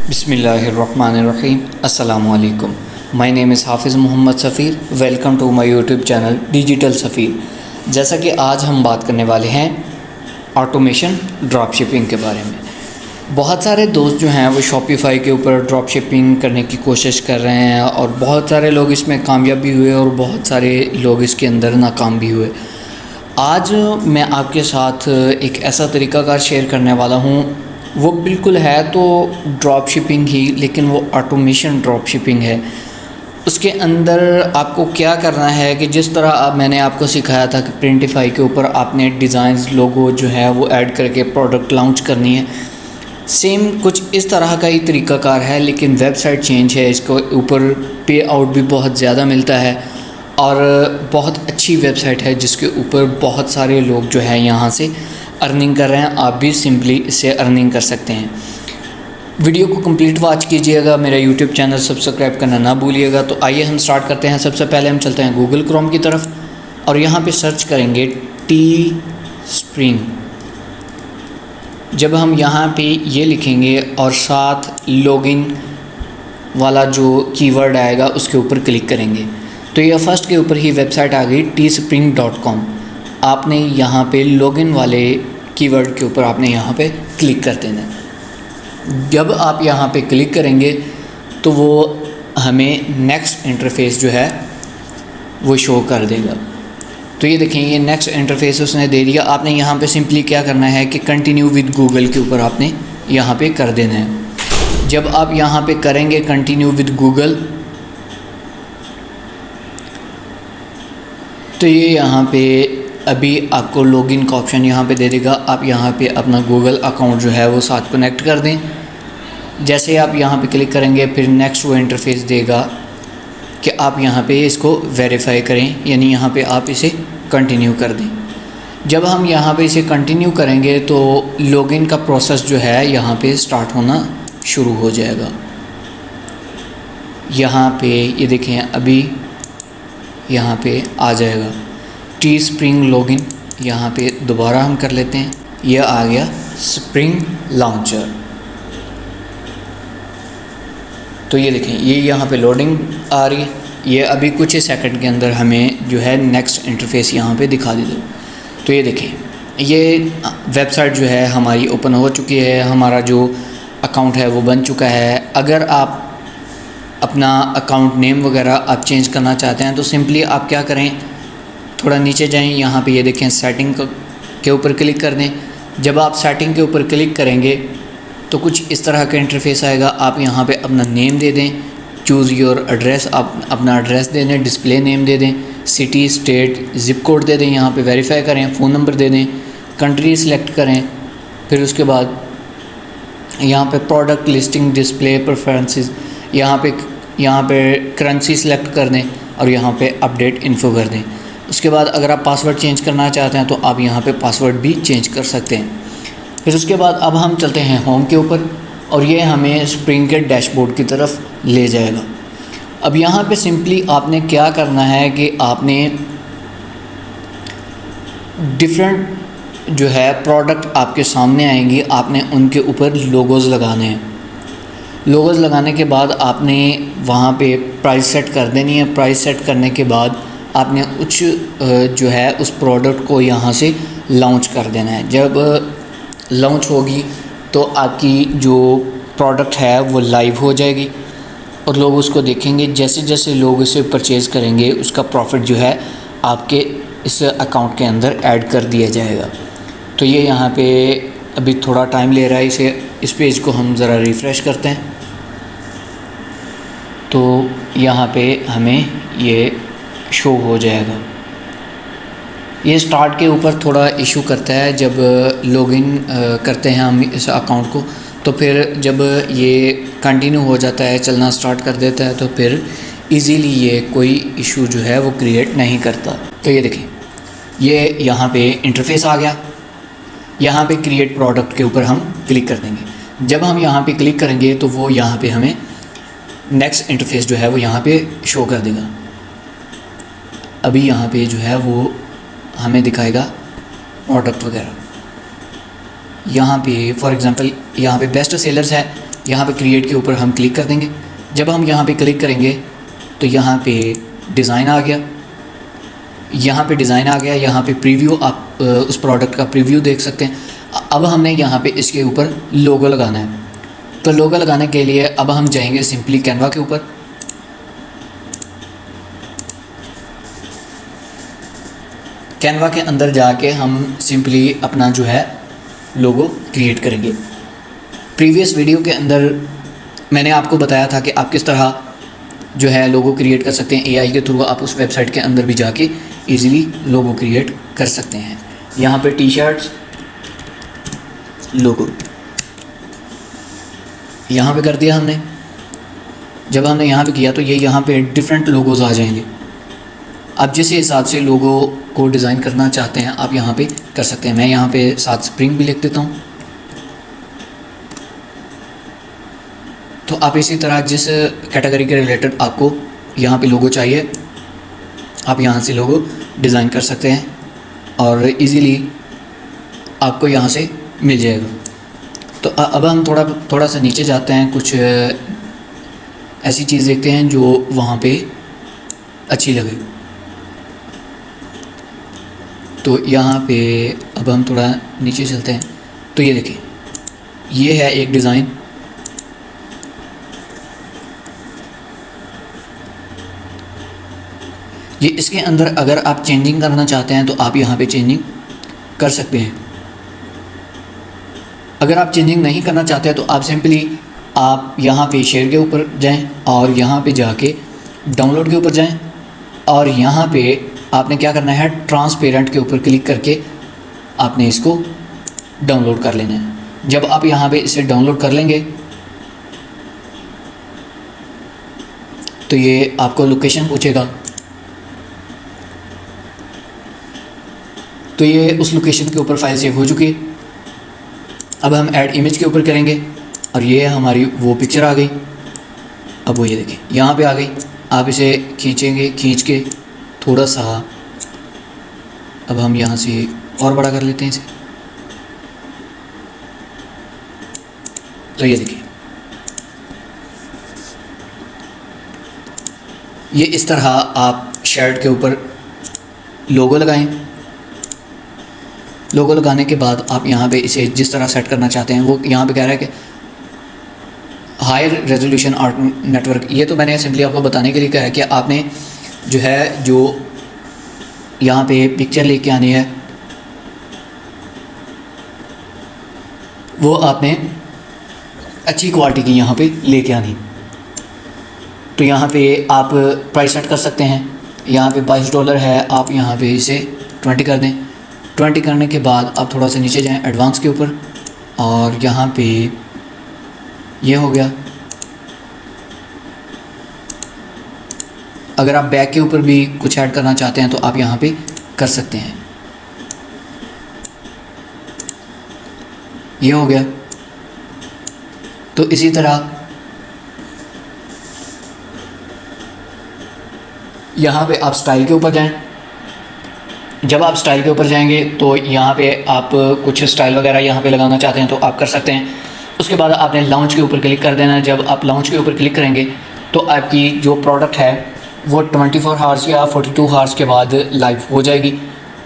बिस्मिल्लाहिर्रहमानिर्रहीम। अस्सलामु अलैकुम। My name is Hafiz Mohammad Safir. Welcome to my YouTube channel digital Safir. जैसा कि आज हम बात करने वाले हैं ऑटोमेशन ड्रॉप शिपिंग के बारे में। बहुत सारे दोस्त जो हैं वो शॉपिफ़ाई के ऊपर ड्रॉप शिपिंग करने की कोशिश कर रहे हैं और बहुत सारे लोग इसमें कामयाब भी हुए और बहुत सारे लोग इसके अंदर नाकाम भी हुए। आज मैं आपके साथ एक ऐसा तरीक़ाकार शेयर करने वाला हूँ, वो बिल्कुल है तो ड्रॉप शिपिंग ही, लेकिन वो ऑटोमेशन ड्रॉप शिपिंग है। उसके अंदर आपको क्या करना है कि जिस तरह मैंने आपको सिखाया था कि प्रिंटिफाई के ऊपर आपने डिज़ाइंस लोगो जो है वो ऐड करके प्रोडक्ट लॉन्च करनी है, सेम कुछ इस तरह का ही तरीक़ाकार है, लेकिन वेबसाइट चेंज है। इसको ऊपर पे आउट भी बहुत ज़्यादा मिलता है और बहुत अच्छी वेबसाइट है जिसके ऊपर बहुत सारे लोग जो है यहाँ से अर्निंग कर रहे हैं। आप भी सिंपली इससे अर्निंग कर सकते हैं। वीडियो को कंप्लीट वॉच कीजिएगा, मेरा यूट्यूब चैनल सब्सक्राइब करना ना भूलिएगा। तो आइए हम स्टार्ट करते हैं। सबसे पहले हम चलते हैं गूगल क्रोम की तरफ और यहाँ पे सर्च करेंगे टी स्प्रिंग। जब हम यहाँ पे ये लिखेंगे और साथ लॉगिन वाला जो कीवर्ड आएगा उसके ऊपर क्लिक करेंगे तो ये फर्स्ट के ऊपर ही वेबसाइट आ गई teespring.com। आपने यहाँ पे लॉगिन वाले कीवर्ड के ऊपर आपने यहाँ पे क्लिक कर देना है। जब आप यहाँ पे क्लिक करेंगे तो वो हमें नेक्स्ट इंटरफेस जो है वो शो कर देगा। तो ये देखें, ये नेक्स्ट इंटरफेस उसने दे दिया। आपने यहाँ पे सिंपली क्या करना है कि कंटिन्यू विद गूगल के ऊपर आपने यहाँ पे कर देना है। जब आप यहाँ पे करेंगे कंटिन्यू विद गूगल तो ये यहाँ पे अभी आपको लॉगिन का ऑप्शन यहाँ पे दे देगा। आप यहाँ पे अपना गूगल अकाउंट जो है वो साथ कनेक्ट कर दें। जैसे आप यहाँ पे क्लिक करेंगे फिर नेक्स्ट वो इंटरफेस देगा कि आप यहाँ पे इसको वेरीफाई करें, यानी यहाँ पे आप इसे कंटिन्यू कर दें। जब हम यहाँ पे इसे कंटिन्यू करेंगे तो लॉगिन का प्रोसेस जो है यहाँ पे स्टार्ट होना शुरू हो जाएगा। यहाँ पे ये देखें, अभी यहाँ पे आ जाएगा टी स्प्रिंग लॉगिन। यहाँ पे दोबारा हम कर लेते हैं, यह आ गया स्प्रिंग लॉन्चर। तो ये देखें, ये यहाँ पे लोडिंग आ रही है। ये अभी कुछ ही सेकंड के अंदर हमें जो है नेक्स्ट इंटरफेस यहाँ पे दिखा देगा। तो ये देखें, ये वेबसाइट जो है हमारी ओपन हो चुकी है। हमारा जो अकाउंट है वो बन चुका है। अगर आप अपना अकाउंट नेम वगैरह आप चेंज करना चाहते हैं तो सिंपली आप क्या करें, थोड़ा नीचे जाएं, यहाँ पे ये देखें सेटिंग के ऊपर क्लिक कर दें। जब आप सेटिंग के ऊपर क्लिक करेंगे तो कुछ इस तरह का इंटरफेस आएगा। आप यहाँ पे अपना नेम दे दें, चूज़ योर एड्रेस, आप अपना एड्रेस दे दें, डिस्प्ले नेम दे दें, सिटी स्टेट ज़िप कोड दे दें, यहाँ पे वेरीफाई करें, फ़ोन नंबर दे दें, कंट्री सेलेक्ट करें। फिर उसके बाद यहाँ पे प्रोडक्ट लिस्टिंग डिस्प्ले प्रेफरेंसेस, यहाँ पे करेंसी सेलेक्ट कर दें और यहाँ पे अपडेट इन्फो कर दें। उसके बाद अगर आप पासवर्ड चेंज करना चाहते हैं तो आप यहाँ पे पासवर्ड भी चेंज कर सकते हैं। फिर उसके बाद अब हम चलते हैं होम के ऊपर और ये हमें स्प्रिंग के डैशबोर्ड की तरफ ले जाएगा। अब यहाँ पे सिंपली आपने क्या करना है कि आपने डिफरेंट जो है प्रोडक्ट आपके सामने आएंगी, आपने उनके ऊपर लोगोज़ लगाने हैं। लोगोज़ लगाने के बाद आपने वहाँ पे प्राइस सेट कर देनी है। प्राइस सेट करने के बाद आपने कुछ जो है उस प्रोडक्ट को यहाँ से लॉन्च कर देना है। जब लॉन्च होगी तो आपकी जो प्रोडक्ट है वो लाइव हो जाएगी और लोग उसको देखेंगे। जैसे जैसे लोग इसे परचेज़ करेंगे उसका प्रॉफिट जो है आपके इस अकाउंट के अंदर ऐड कर दिया जाएगा। तो ये यहाँ पे अभी थोड़ा टाइम ले रहा है। इस पेज को हम ज़रा रिफ़्रेश करते हैं तो यहाँ पे हमें ये शो हो जाएगा। ये स्टार्ट के ऊपर थोड़ा इशू करता है जब लॉगिन करते हैं हम इस अकाउंट को, तो फिर जब ये कंटिन्यू हो जाता है, चलना स्टार्ट कर देता है, तो फिर इजीली ये कोई इशू जो है वो क्रिएट नहीं करता। तो ये देखें, ये यहाँ पे इंटरफेस आ गया। यहाँ पे क्रिएट प्रोडक्ट के ऊपर हम क्लिक कर देंगे। जब हम यहाँ पे क्लिक करेंगे तो वो यहाँ पे हमें नेक्स्ट इंटरफेस जो है वो यहाँ पे शो कर देगा। अभी यहाँ पे जो है वो हमें दिखाएगा प्रोडक्ट वगैरह। यहाँ पे फॉर एग्ज़ाम्पल यहाँ पे बेस्ट सेलर्स है, यहाँ पे क्रिएट के ऊपर हम क्लिक कर देंगे। जब हम यहाँ पे क्लिक करेंगे तो यहाँ पे डिज़ाइन आ गया, यहाँ पे डिज़ाइन आ गया, यहाँ पे प्रीव्यू, आप उस प्रोडक्ट का प्रीव्यू देख सकते हैं। अब हमने यहाँ पे इसके ऊपर लोगो लगाना है। तो लोगो लगाने के लिए अब हम जाएंगे सिंपली कैनवा के ऊपर। कैनवा के अंदर जाके हम सिंपली अपना जो है लोगो क्रिएट करेंगे। प्रीवियस वीडियो के अंदर मैंने आपको बताया था कि आप किस तरह जो है लोगो क्रिएट कर सकते हैं एआई के थ्रू। आप उस वेबसाइट के अंदर भी जाके इजीली लोगो क्रिएट कर सकते हैं। यहाँ पे टी शर्ट्स लोगो यहाँ पे कर दिया हमने। जब हमने यहाँ पे किया तो ये यहाँ पे डिफरेंट लोगोज़ आ जाएंगे। आप जिस हिसाब से लोगो को डिज़ाइन करना चाहते हैं आप यहाँ पे कर सकते हैं। मैं यहाँ पे साथ स्प्रिंग भी लिख देता हूँ। तो आप इसी तरह जिस कैटेगरी के रिलेटेड आपको यहाँ पे लोगो चाहिए आप यहाँ से लोगो डिज़ाइन कर सकते हैं और इजीली आपको यहाँ से मिल जाएगा। तो अब हम थोड़ा सा नीचे जाते हैं, कुछ ऐसी चीज़ देखते हैं जो वहाँ पे अच्छी लगे। तो यहाँ पे अब हम थोड़ा नीचे चलते हैं। तो ये देखिए, ये है एक डिज़ाइन। ये इसके अंदर अगर आप चेंजिंग करना चाहते हैं तो आप यहाँ पे चेंजिंग कर सकते हैं। अगर आप चेंजिंग नहीं करना चाहते हैं तो आप सिंपली आप यहाँ पे शेयर के ऊपर जाएं और यहाँ पे जाके डाउनलोड के ऊपर जाएं और यहाँ पे आपने क्या करना है, ट्रांसपेरेंट के ऊपर क्लिक करके आपने इसको डाउनलोड कर लेना है। जब आप यहाँ पे इसे डाउनलोड कर लेंगे तो ये आपको लोकेशन पूछेगा। तो ये उस लोकेशन के ऊपर फाइल सेव हो चुकी है। अब हम ऐड इमेज के ऊपर करेंगे और ये हमारी वो पिक्चर आ गई। अब वो ये देखिए यहाँ पे आ गई। आप इसे खींचेंगे, खींच के थोड़ा सा अब हम यहाँ से और बड़ा कर लेते हैं इसे। तो ये देखिए, ये इस तरह आप शर्ट के ऊपर लोगो लगाएं। लोगो लगाने के बाद आप यहाँ पे इसे जिस तरह सेट करना चाहते हैं, वो यहाँ पे कह रहा है कि हायर रेजोल्यूशन आर्ट नेटवर्क। ये तो मैंने सिंपली आपको बताने के लिए कहा है कि आपने जो है जो यहाँ पे पिक्चर लेके आनी है वो आपने अच्छी क्वालिटी की यहाँ पे लेके आनी। तो यहाँ पे आप प्राइस सेट कर सकते हैं। यहाँ पे $22 है, आप यहाँ पे इसे 20 कर दें। 20 करने के बाद आप थोड़ा सा नीचे जाएं एडवांस के ऊपर और यहाँ पे ये हो गया। अगर आप बैक के ऊपर भी कुछ ऐड करना चाहते हैं तो आप यहाँ पे कर सकते हैं। ये हो गया। तो इसी तरह यहाँ पे आप स्टाइल के ऊपर जाएं। जब आप स्टाइल के ऊपर जाएंगे तो यहाँ पे आप कुछ स्टाइल वगैरह यहाँ पे लगाना चाहते हैं तो आप कर सकते हैं। उसके बाद आपने लॉन्च के ऊपर क्लिक कर देना है। जब आप लॉन्च के ऊपर क्लिक करेंगे तो आपकी जो प्रोडक्ट है वो 24 आवर्स या 42 आवर्स के बाद लाइव हो जाएगी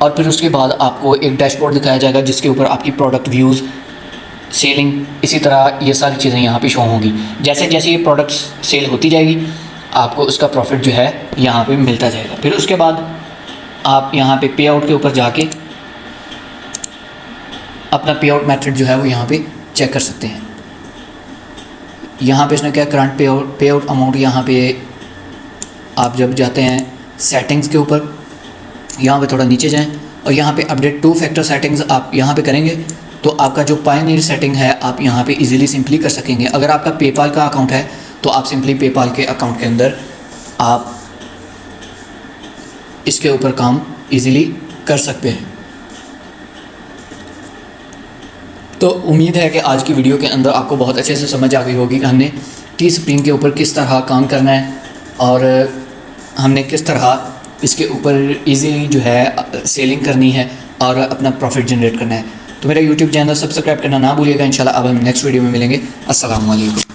और फिर उसके बाद आपको एक डैशबोर्ड दिखाया जाएगा जिसके ऊपर आपकी प्रोडक्ट व्यूज़, सेलिंग, इसी तरह ये सारी चीज़ें यहाँ पे शो होंगी। जैसे जैसे ये प्रोडक्ट्स सेल होती जाएगी आपको उसका प्रॉफिट जो है यहाँ पे मिलता जाएगा। फिर उसके बाद आप यहाँ पे पे आउट के ऊपर जाके अपना पे आउट मेथड जो है वो यहाँ पे चेक कर सकते हैं। यहाँ पे इसने क्या करंट पे आउट अमाउंट, यहाँ पे आप जब जाते हैं सेटिंग्स के ऊपर यहाँ पे थोड़ा नीचे जाएं और यहाँ पे अपडेट 2 फैक्टर सेटिंग्स आप यहाँ पे करेंगे तो आपका जो पायनियर सेटिंग है आप यहाँ पे इजीली सिंपली कर सकेंगे। अगर आपका पेपाल का अकाउंट है तो आप सिंपली पेपाल के अकाउंट के अंदर आप इसके ऊपर काम इजीली कर सकते हैं। तो उम्मीद है कि आज की वीडियो के अंदर आपको बहुत अच्छे से समझ आ गई होगी कि हमने टी स्प्रिंग के ऊपर किस तरह काम करना है और हमने किस तरह इसके ऊपर इजीली जो है सेलिंग करनी है और अपना प्रॉफिट जनरेट करना है। तो मेरा यूट्यूब चैनल सब्सक्राइब करना ना भूलिएगा। इंशाल्लाह अब हम नेक्स्ट वीडियो में मिलेंगे। अस्सलाम वालेकुम।